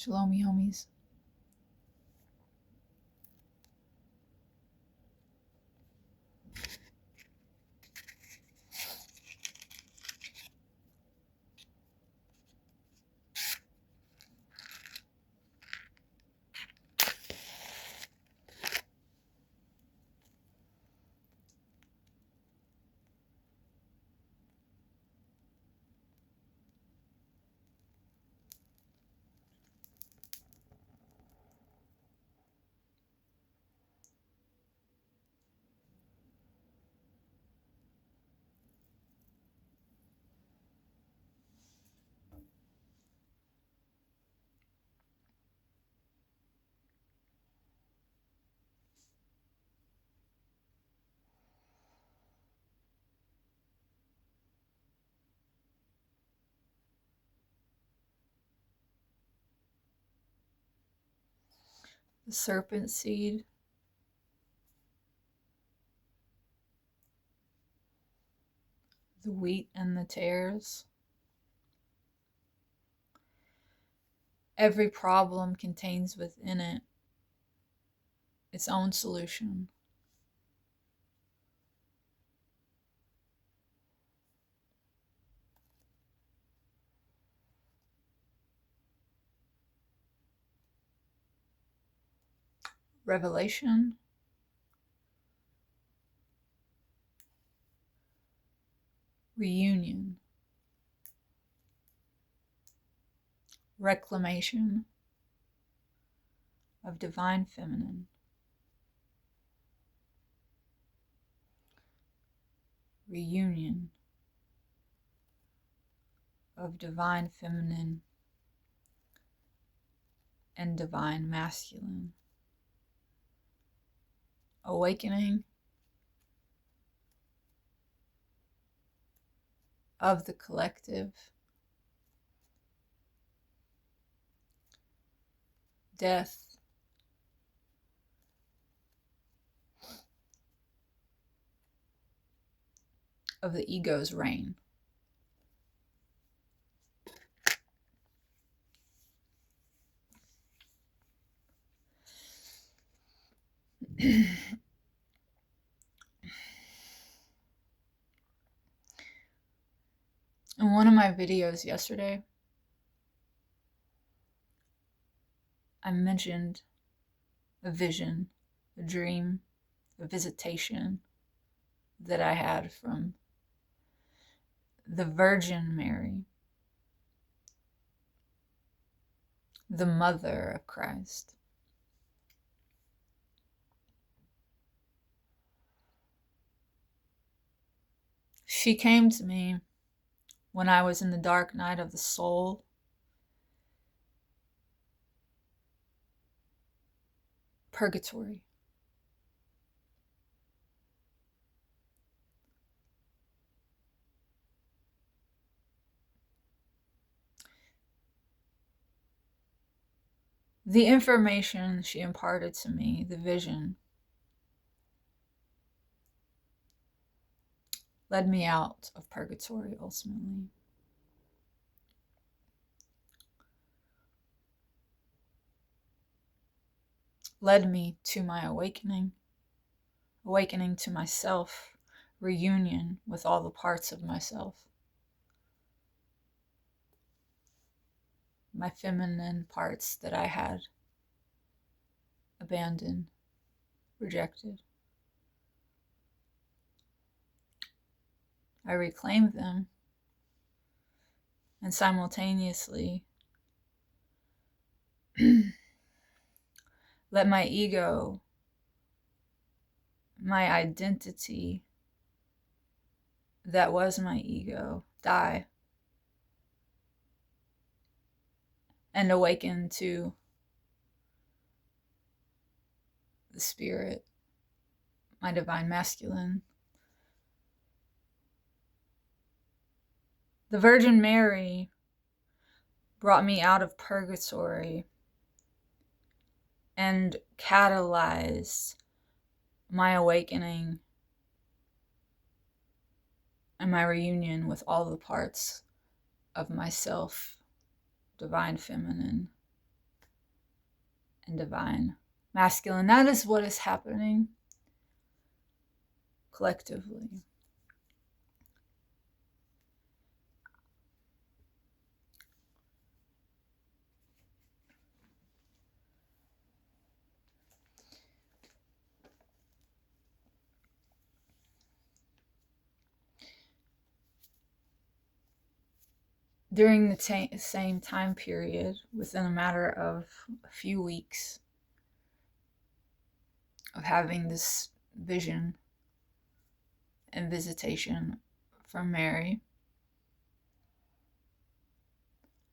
Shalom, me homies. The serpent seed, the wheat and the tares. Every problem contains within it its own solution. Revelation, reunion, reclamation of divine feminine, reunion of divine feminine and divine masculine, awakening of the collective, death of the ego's reign. In one of my videos yesterday, I mentioned a vision, a dream, a visitation that I had from the Virgin Mary, the mother of Christ. She came to me when I was in the dark night of the soul, purgatory. The information she imparted to me, the vision, led me out of purgatory ultimately. Led me to my awakening, awakening to myself, reunion with all the parts of myself. My feminine parts that I had abandoned, rejected. I reclaimed them and simultaneously let my ego, my identity that was my ego, die and awaken to the spirit, my divine masculine. The Virgin Mary brought me out of purgatory and catalyzed my awakening and my reunion with all the parts of myself, divine feminine, and divine masculine. That is what is happening collectively. During the same time period, within a matter of a few weeks of having this vision and visitation from Mary,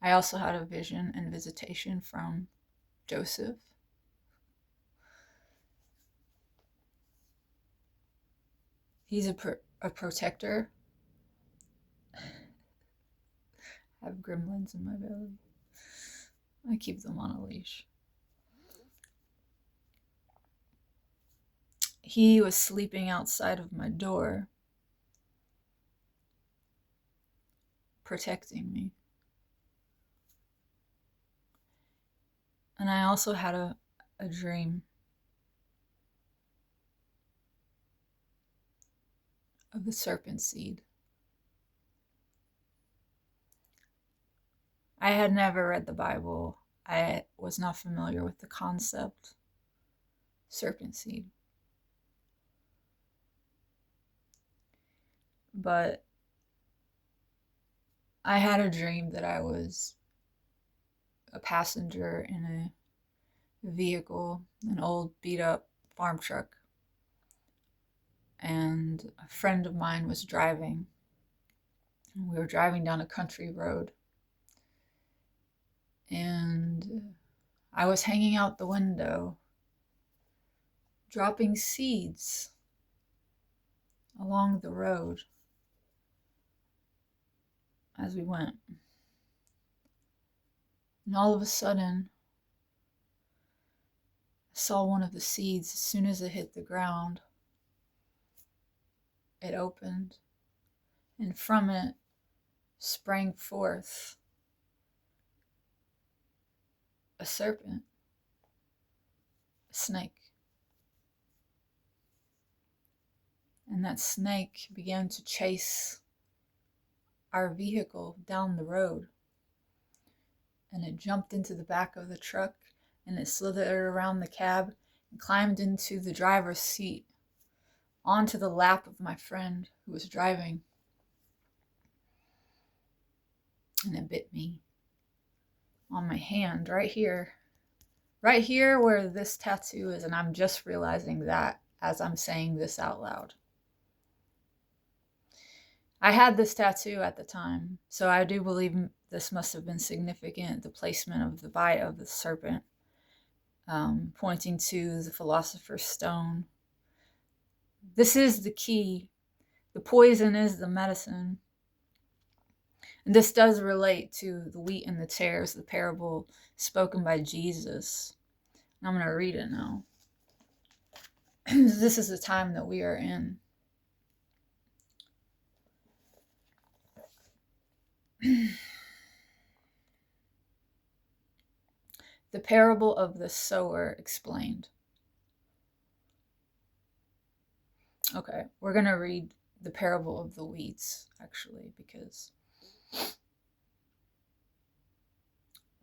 I also had a vision and visitation from Joseph. He's a protector. I have gremlins in my belly. I keep them on a leash. He was sleeping outside of my door, protecting me. And I also had a dream of the serpent seed. I had never read the Bible. I was not familiar with the concept serpent seed. But I had a dream that I was a passenger in a vehicle, an old beat up farm truck. And a friend of mine was driving. We were driving down a country road. And I was hanging out the window, dropping seeds along the road as we went. And all of a sudden, I saw one of the seeds. As soon as it hit the ground, it opened, and from it sprang forth a serpent, a snake. And that snake began to chase our vehicle down the road. And it jumped into the back of the truck, and it slithered around the cab and climbed into the driver's seat, onto the lap of my friend who was driving. And it bit me on my hand right here where this tattoo is. And I'm just realizing that as I'm saying this out loud. I had this tattoo at the time, so I do believe this must have been significant, the placement of the bite of the serpent, pointing to the Philosopher's Stone. This is the key. The poison is the medicine. And this does relate to the wheat and the tares, the parable spoken by Jesus. And I'm going to read it now. This is the time that we are in. The parable of the sower explained. Okay, we're going to read the parable of the weeds, actually, because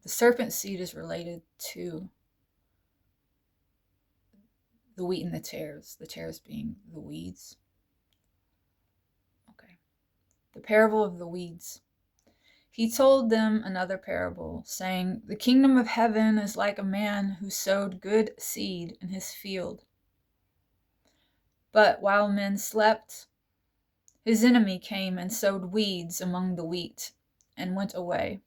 the serpent seed is related to the wheat and the tares being the weeds. Okay, the parable of the weeds. He told them another parable, saying, "The kingdom of heaven is like a man who sowed good seed in his field. But while men slept, his enemy came and sowed weeds among the wheat and went away.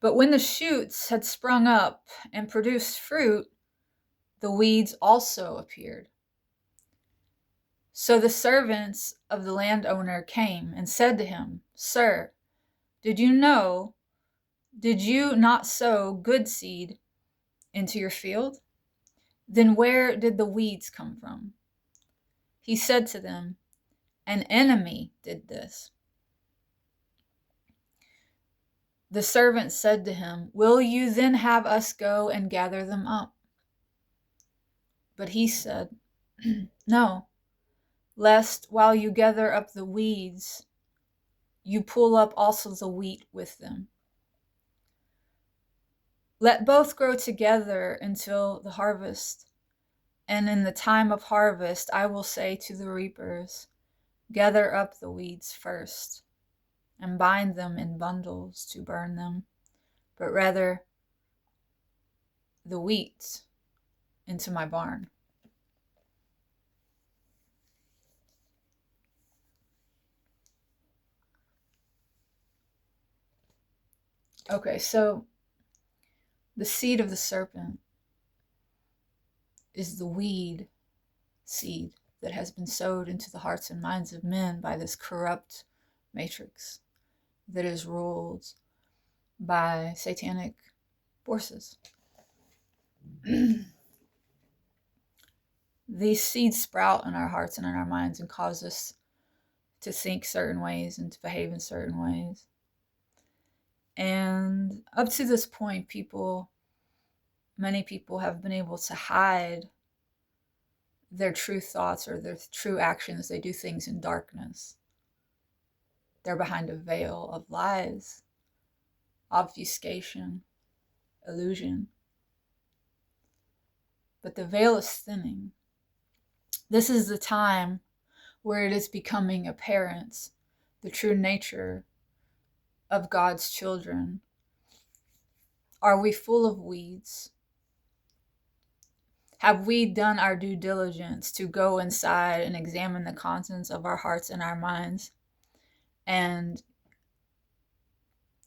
But when the shoots had sprung up and produced fruit, the weeds also appeared. So the servants of the landowner came and said to him, 'Sir, did you not sow good seed into your field? Then where did the weeds come from?' He said to them, 'An enemy did this.' The servant said to him, "Will you then have us go and gather them up?" But he said, "No, lest while you gather up the weeds, you pull up also the wheat with them. Let both grow together until the harvest. And in the time of harvest, I will say to the reapers, gather up the weeds first, and bind them in bundles to burn them, but rather the wheat into my barn." Okay, so the seed of the serpent is the weed seed that has been sowed into the hearts and minds of men by this corrupt matrix that is ruled by satanic forces. These seeds sprout in our hearts and in our minds and cause us to think certain ways and to behave in certain ways. And up to this point, many people have been able to hide their true thoughts or their true actions. They do things in darkness. They're behind a veil of lies, obfuscation, illusion. But the veil is thinning. This is the time where it is becoming apparent the true nature of God's children. Are we full of weeds? Have we done our due diligence to go inside and examine the contents of our hearts and our minds and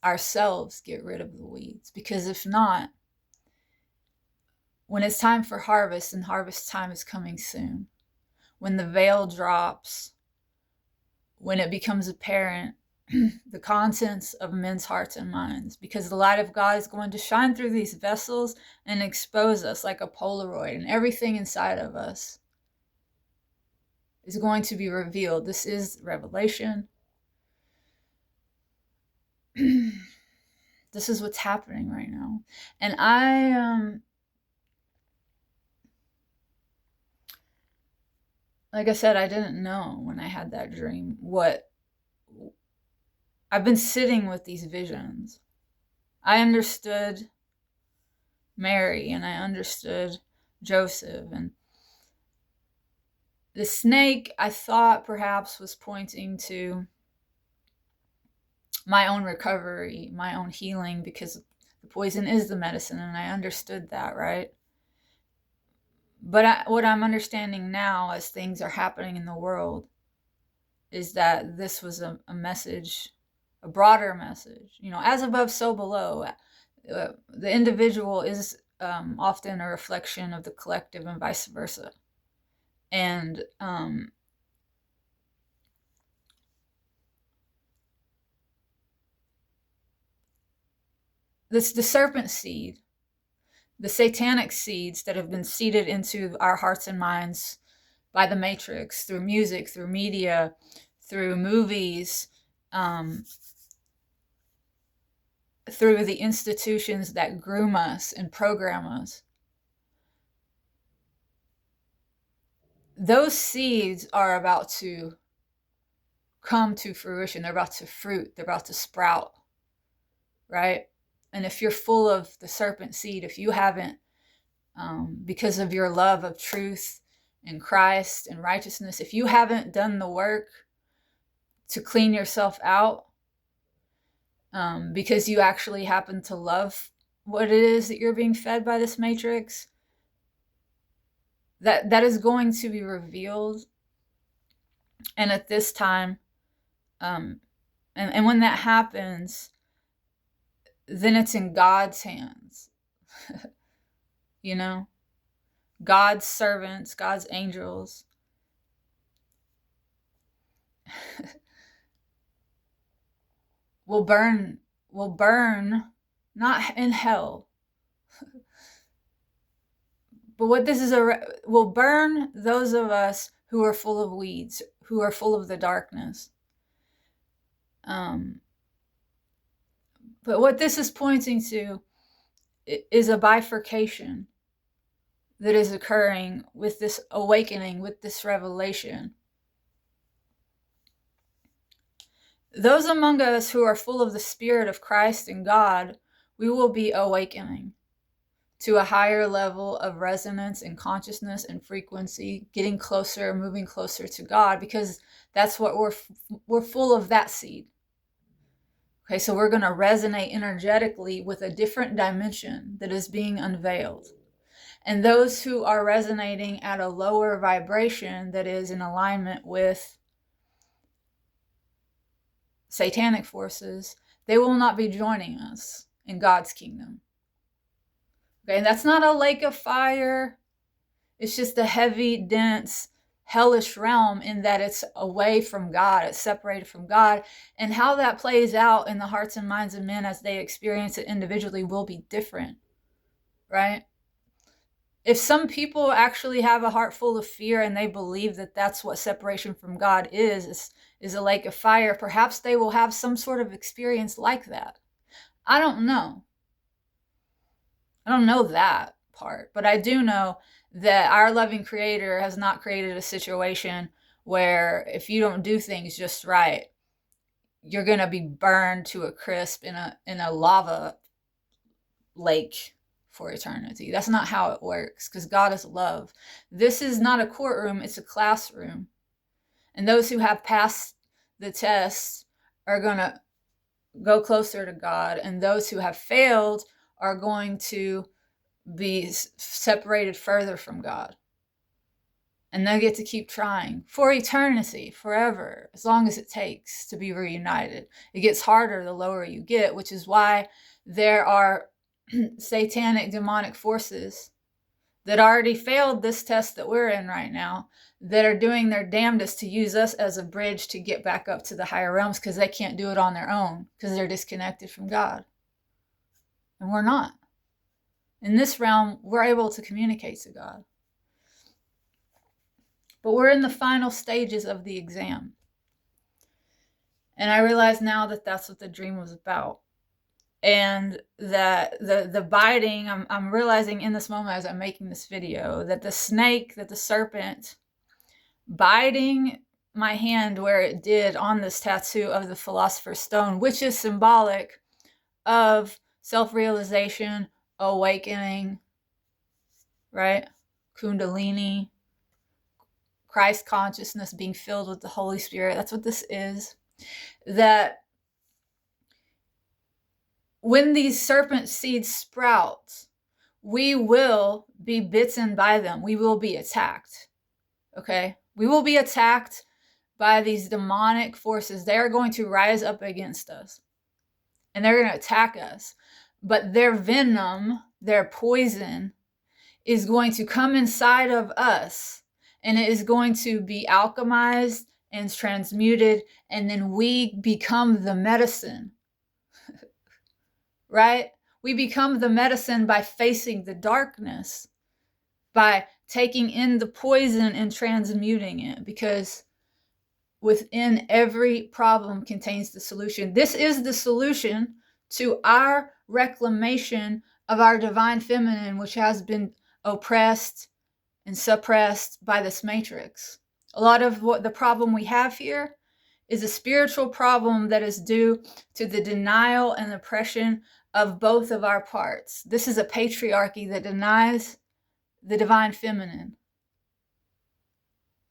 ourselves get rid of the weeds? Because if not, when it's time for harvest, and harvest time is coming soon, when the veil drops, when it becomes apparent the contents of men's hearts and minds, because the light of God is going to shine through these vessels and expose us like a Polaroid, and everything inside of us is going to be revealed. This is Revelation. This is what's happening right now. And like I said, I didn't know when I had that dream what I've been sitting with these visions. I understood Mary and I understood Joseph, and the snake I thought perhaps was pointing to my own recovery, my own healing, because the poison is the medicine, and I understood that, right? But what I'm understanding now as things are happening in the world is that this was a message, a broader message. As above, so below. The individual is often a reflection of the collective and vice versa. And the serpent seed, the satanic seeds that have been seeded into our hearts and minds by the matrix, through music, through media, through movies, through the institutions that groom us and program us. Those seeds are about to come to fruition. They're about to fruit. They're about to sprout, right? And if you're full of the serpent seed, if you haven't, because of your love of truth and Christ and righteousness, if you haven't done the work to clean yourself out, because you actually happen to love what it is that you're being fed by this matrix, that is going to be revealed. And at this time, and when that happens, then it's in God's hands. God's servants, God's angels will burn not in hell, but what this is will burn those of us who are full of weeds, who are full of the darkness. But what this is pointing to is a bifurcation that is occurring with this awakening, with this revelation. Those among us who are full of the Spirit of Christ and God, we will be awakening to a higher level of resonance and consciousness and frequency, getting closer, moving closer to God, because that's what we're full of, that seed. Okay, so we're going to resonate energetically with a different dimension that is being unveiled. And those who are resonating at a lower vibration that is in alignment with satanic forces, they will not be joining us in God's kingdom. Okay, and that's not a lake of fire. It's just a heavy, dense, hellish realm in that it's away from God. It's separated from God. And how that plays out in the hearts and minds of men as they experience it individually will be different, right? If some people actually have a heart full of fear and they believe that that's what separation from God is a lake of fire, perhaps they will have some sort of experience like that. I don't know. I don't know that part, but I do know that our loving Creator has not created a situation where if you don't do things just right, you're going to be burned to a crisp in a lava lake for eternity. That's not how it works, because God is love. This is not a courtroom, it's a classroom. And those who have passed the test are going to go closer to God, and those who have failed are going to be separated further from God. And they get to keep trying for eternity, forever, as long as it takes to be reunited. It gets harder the lower you get, which is why there are satanic, demonic forces that already failed this test that we're in right now, that are doing their damnedest to use us as a bridge to get back up to the higher realms, because they can't do it on their own, because they're disconnected from God. And we're not. In this realm, we're able to communicate to God. But we're in the final stages of the exam. And I realize now that that's what the dream was about. And that the biting, I'm realizing in this moment as I'm making this video, that the snake, that the serpent biting my hand where it did on this tattoo of the Philosopher's Stone, which is symbolic of self-realization, awakening, right? Kundalini, Christ consciousness, being filled with the Holy Spirit. That's what this is. That when these serpent seeds sprout, we will be bitten by them. We will be attacked. Okay? We will be attacked by these demonic forces. They are going to rise up against us. And they're going to attack us. But their venom, their poison, is going to come inside of us. And it is going to be alchemized and transmuted. And then we become the medicine. Right? We become the medicine by facing the darkness, by taking in the poison and transmuting it, because within every problem contains the solution. This is the solution to our reclamation of our divine feminine, which has been oppressed and suppressed by this matrix. A lot of what the problem we have here is a spiritual problem that is due to the denial and oppression of both of our parts. This is a patriarchy that denies the divine feminine.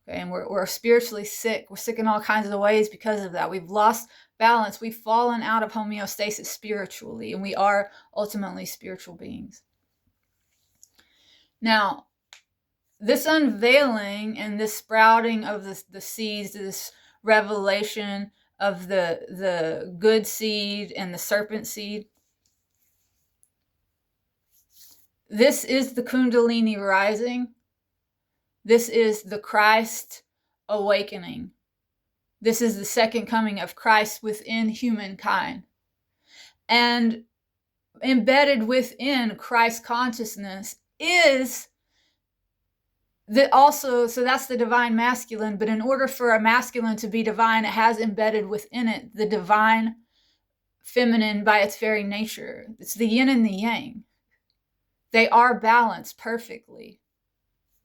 Okay, and we're spiritually sick. We're sick in all kinds of ways because of that. We've lost balance. We've fallen out of homeostasis spiritually, and we are ultimately spiritual beings. Now, this unveiling and this sprouting of the seeds, this revelation of the good seed and the serpent seed, this is the Kundalini rising. This is the Christ awakening. This is the second coming of Christ within humankind. And embedded within Christ consciousness is also, so that's the divine masculine, but in order for a masculine to be divine, it has embedded within it the divine feminine by its very nature. It's the yin and the yang. They are balanced perfectly.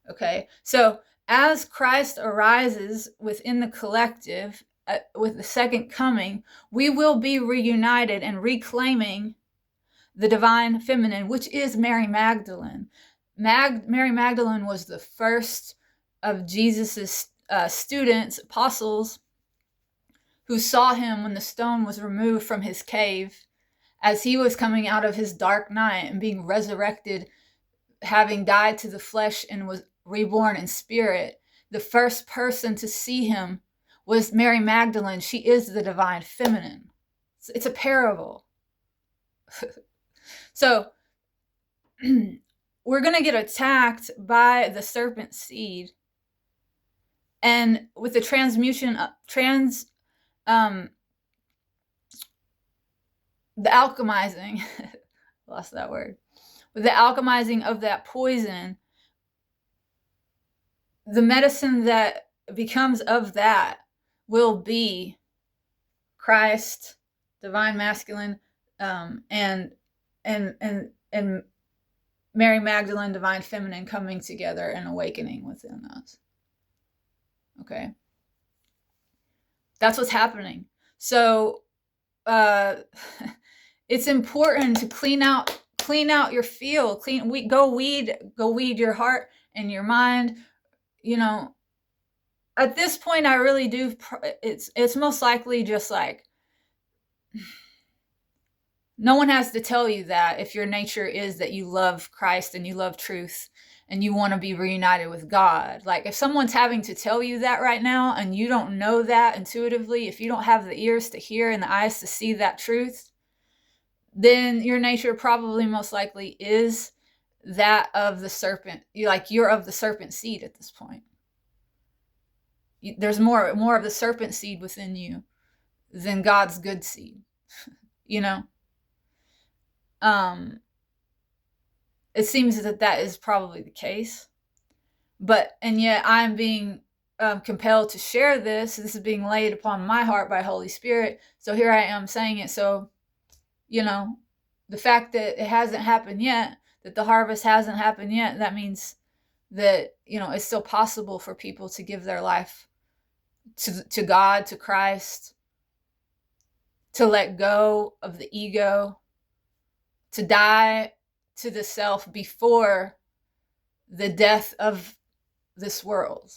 Okay, so as Christ arises within the collective with the second coming, we will be reunited and reclaiming the divine feminine, which is Mary Magdalene. Mary Magdalene was the first of Jesus's students, apostles, who saw him when the stone was removed from his cave, as he was coming out of his dark night and being resurrected, having died to the flesh and was reborn in spirit. The first person to see him was Mary Magdalene. She is the divine feminine. It's a parable. So we're going to get attacked by the serpent seed. And with the transmutation, the alchemizing, lost that word, with the alchemizing of that poison, the medicine that becomes of that will be Christ, divine masculine, and Mary Magdalene, divine feminine, coming together and awakening within us. Okay, that's what's happening. So it's important to clean out your field. Go weed your heart and your mind. You know, at this point, I really do. It's most likely just like, no one has to tell you that if your nature is that you love Christ and you love truth and you want to be reunited with God. Like, if someone's having to tell you that right now and you don't know that intuitively, if you don't have the ears to hear and the eyes to see that truth, then your nature probably most likely is that of the serpent. You're of the serpent seed at this point. There's more of the serpent seed within you than God's good seed. You know? It seems that is probably the case. And yet I'm being compelled to share this. This is being laid upon my heart by Holy Spirit. So here I am saying it. So, you know, the fact that it hasn't happened yet, that the harvest hasn't happened yet, that means that, you know, it's still possible for people to give their life to God, to Christ, to let go of the ego, to die to the self before the death of this world.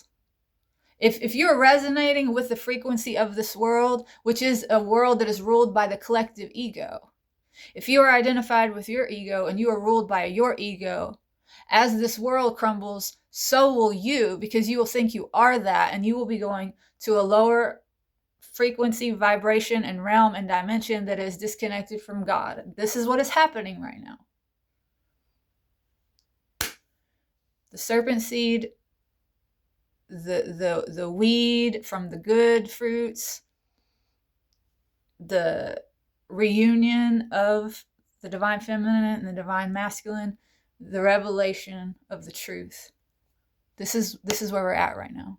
If you're resonating with the frequency of this world, which is a world that is ruled by the collective ego, if you are identified with your ego and you are ruled by your ego, as this world crumbles, so will you, because you will think you are that, and you will be going to a lower frequency, vibration, and realm and dimension that is disconnected from God. This is what is happening right now. The serpent seed, the weed from the good fruits, the reunion of the divine feminine and the divine masculine, the revelation of the truth. This is where we're at right now.